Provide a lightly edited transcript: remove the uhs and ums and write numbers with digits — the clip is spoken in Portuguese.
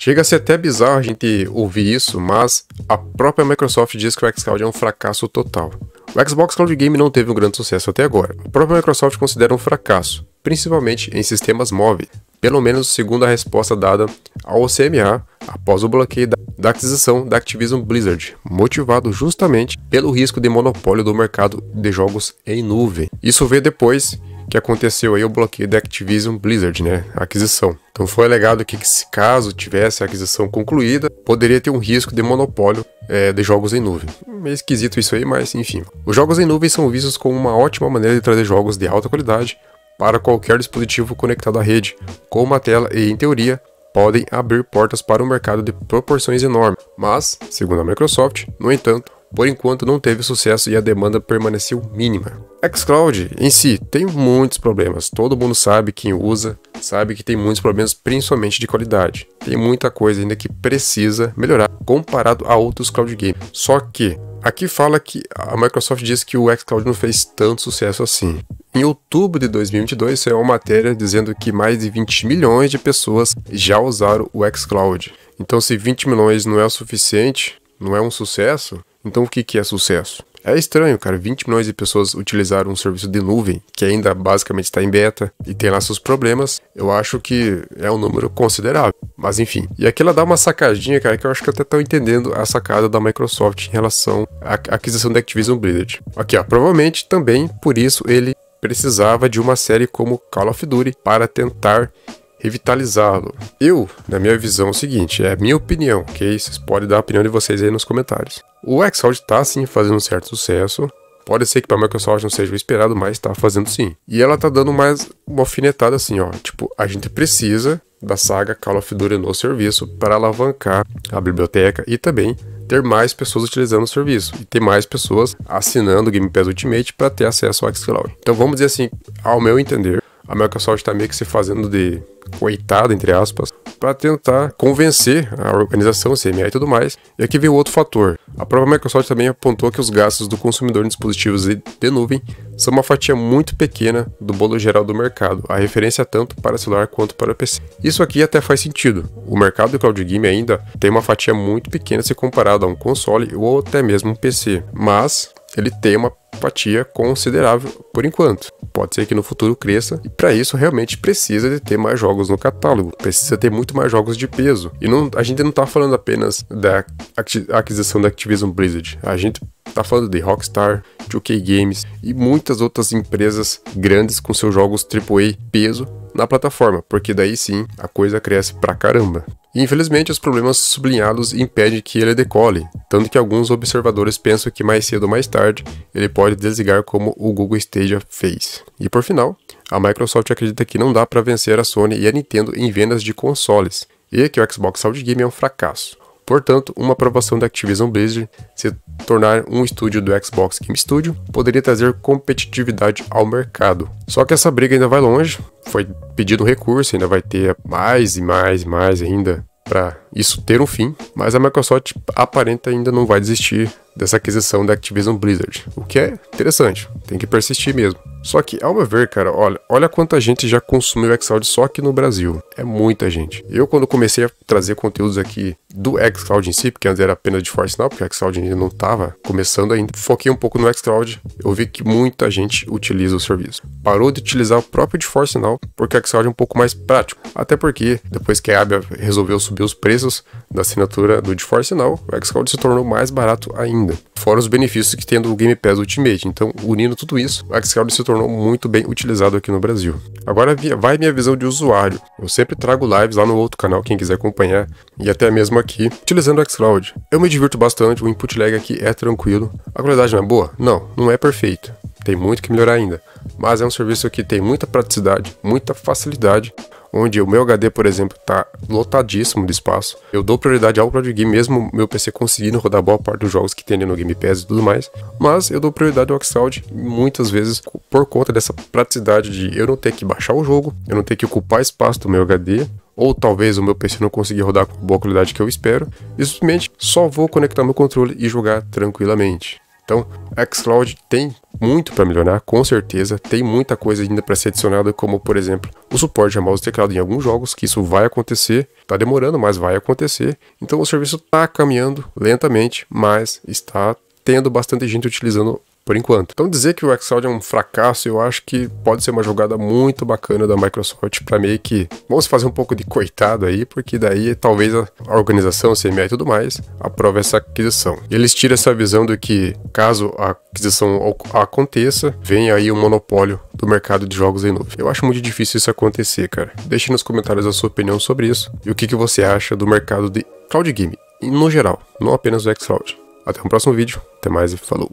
Chega a ser até bizarro a gente ouvir isso, mas a própria Microsoft diz que o xCloud é um fracasso total. O Xbox Cloud Game não teve um grande sucesso até agora. A própria Microsoft considera um fracasso, principalmente em sistemas móveis, pelo menos segundo a resposta dada ao CMA após o bloqueio da aquisição da Activision Blizzard, motivado justamente pelo risco de monopólio do mercado de jogos em nuvem. Isso veio depois que aconteceu aí o bloqueio da Activision Blizzard, né, a aquisição. Então foi alegado que se caso tivesse a aquisição concluída, poderia ter um risco de monopólio de jogos em nuvem. Meio esquisito isso aí, mas enfim. Os jogos em nuvem são vistos como uma ótima maneira de trazer jogos de alta qualidade para qualquer dispositivo conectado à rede, com uma tela e, em teoria, podem abrir portas para um mercado de proporções enormes. Mas, segundo a Microsoft, no entanto, por enquanto não teve sucesso e a demanda permaneceu mínima. xCloud em si tem muitos problemas, todo mundo sabe, quem usa, sabe que tem muitos problemas, principalmente de qualidade. Tem muita coisa ainda que precisa melhorar comparado a outros cloud games. Só que aqui fala que a Microsoft diz que o xCloud não fez tanto sucesso assim. Em outubro de 2022 saiu uma matéria dizendo que mais de 20 milhões de pessoas já usaram o xCloud. Então se 20 milhões não é o suficiente, não é um sucesso, então o que é sucesso? É estranho, cara, 20 milhões de pessoas utilizaram um serviço de nuvem, que ainda basicamente está em beta e tem lá seus problemas. Eu acho que é um número considerável, mas enfim. E aqui ela dá uma sacadinha, cara, que eu acho que eu até estou entendendo a sacada da Microsoft em relação à aquisição da Activision Blizzard. Aqui, ó, provavelmente também por isso ele precisava de uma série como Call of Duty para tentar revitalizá-lo. Eu, na minha visão, é o seguinte, é a minha opinião, ok? Vocês podem dar a opinião de vocês aí nos comentários. O xCloud tá sim fazendo um certo sucesso, pode ser que para a Microsoft não seja o esperado, mas tá fazendo sim. E ela tá dando mais uma alfinetada assim, ó, tipo, a gente precisa da saga Call of Duty no serviço para alavancar a biblioteca e também ter mais pessoas utilizando o serviço e ter mais pessoas assinando o Game Pass Ultimate para ter acesso ao xCloud. Então vamos dizer assim, ao meu entender, a Microsoft está meio que se fazendo de coitada, entre aspas, para tentar convencer a organização, CMA e tudo mais. E aqui vem o outro fator. A própria Microsoft também apontou que os gastos do consumidor em dispositivos de nuvem são uma fatia muito pequena do bolo geral do mercado, a referência tanto para celular quanto para PC. Isso aqui até faz sentido. O mercado do cloud game ainda tem uma fatia muito pequena se comparado a um console ou até mesmo um PC, mas ele tem uma fatia considerável por enquanto. Pode ser que no futuro cresça e para isso realmente precisa de ter mais jogos no catálogo, precisa ter muito mais jogos de peso. E a gente não tá falando apenas da aquisição da Activision Blizzard, a gente tá falando de Rockstar, 2K Games e muitas outras empresas grandes com seus jogos AAA peso na plataforma, porque daí sim a coisa cresce pra caramba. E infelizmente os problemas sublinhados impedem que ele decole, tanto que alguns observadores pensam que mais cedo ou mais tarde ele pode desligar como o Google Stadia fez. E por final, a Microsoft acredita que não dá para vencer a Sony e a Nintendo em vendas de consoles, e que o Xbox Cloud Game é um fracasso. Portanto, uma aprovação da Activision Blizzard se tornar um estúdio do Xbox Game Studio poderia trazer competitividade ao mercado. Só que essa briga ainda vai longe, foi pedido um recurso, ainda vai ter mais e mais ainda para isso ter um fim, mas a Microsoft aparenta ainda não vai desistir dessa aquisição da Activision Blizzard, o que é interessante, tem que persistir mesmo. Só que, ao meu ver, cara, olha quanta gente já consumiu o xCloud só aqui no Brasil. É muita gente. Eu, quando comecei a trazer conteúdos aqui do xCloud em si, porque antes era apenas de Force Now, porque o xCloud ainda não estava começando ainda, foquei um pouco no xCloud, eu vi que muita gente utiliza o serviço. Parou de utilizar o próprio de Force Now, porque o xCloud é um pouco mais prático. Até porque, depois que a Abia resolveu subir os preços da assinatura do GeForce Now, o xCloud se tornou mais barato ainda. Fora os benefícios que tem do Game Pass Ultimate. Então, unindo tudo isso, o xCloud se tornou muito bem utilizado aqui no Brasil. Agora vai minha visão de usuário. Eu sempre trago lives lá no outro canal, quem quiser acompanhar, e até mesmo aqui, utilizando o xCloud. Eu me divirto bastante, o input lag aqui é tranquilo. A qualidade não é boa? Não é perfeita. Tem muito que melhorar ainda. Mas é um serviço que tem muita praticidade, muita facilidade, onde o meu HD, por exemplo, está lotadíssimo de espaço. Eu dou prioridade ao Cloud Game, mesmo meu PC conseguindo rodar boa parte dos jogos que tem ali no Game Pass e tudo mais. Mas eu dou prioridade ao xCloud muitas vezes por conta dessa praticidade de eu não ter que baixar o jogo, eu não ter que ocupar espaço do meu HD, ou talvez o meu PC não consiga rodar com a boa qualidade que eu espero, e simplesmente só vou conectar meu controle e jogar tranquilamente. Então, xCloud tem muito para melhorar, com certeza, tem muita coisa ainda para ser adicionada, como por exemplo, o suporte a mouse e teclado em alguns jogos, que isso vai acontecer, tá demorando, mas vai acontecer. Então o serviço tá caminhando lentamente, mas está tendo bastante gente utilizando por enquanto. Então dizer que o xCloud é um fracasso, eu acho que pode ser uma jogada muito bacana da Microsoft para meio que, vamos fazer um pouco de coitado aí, porque daí talvez a organização, CMA e tudo mais, aprove essa aquisição. E eles tiram essa visão de que, caso a aquisição aconteça, vem aí um monopólio do mercado de jogos em nuvem. Eu acho muito difícil isso acontecer, cara. Deixe nos comentários a sua opinião sobre isso e o que você acha do mercado de cloud game, no geral, não apenas do xCloud. Até o próximo vídeo, até mais e falou!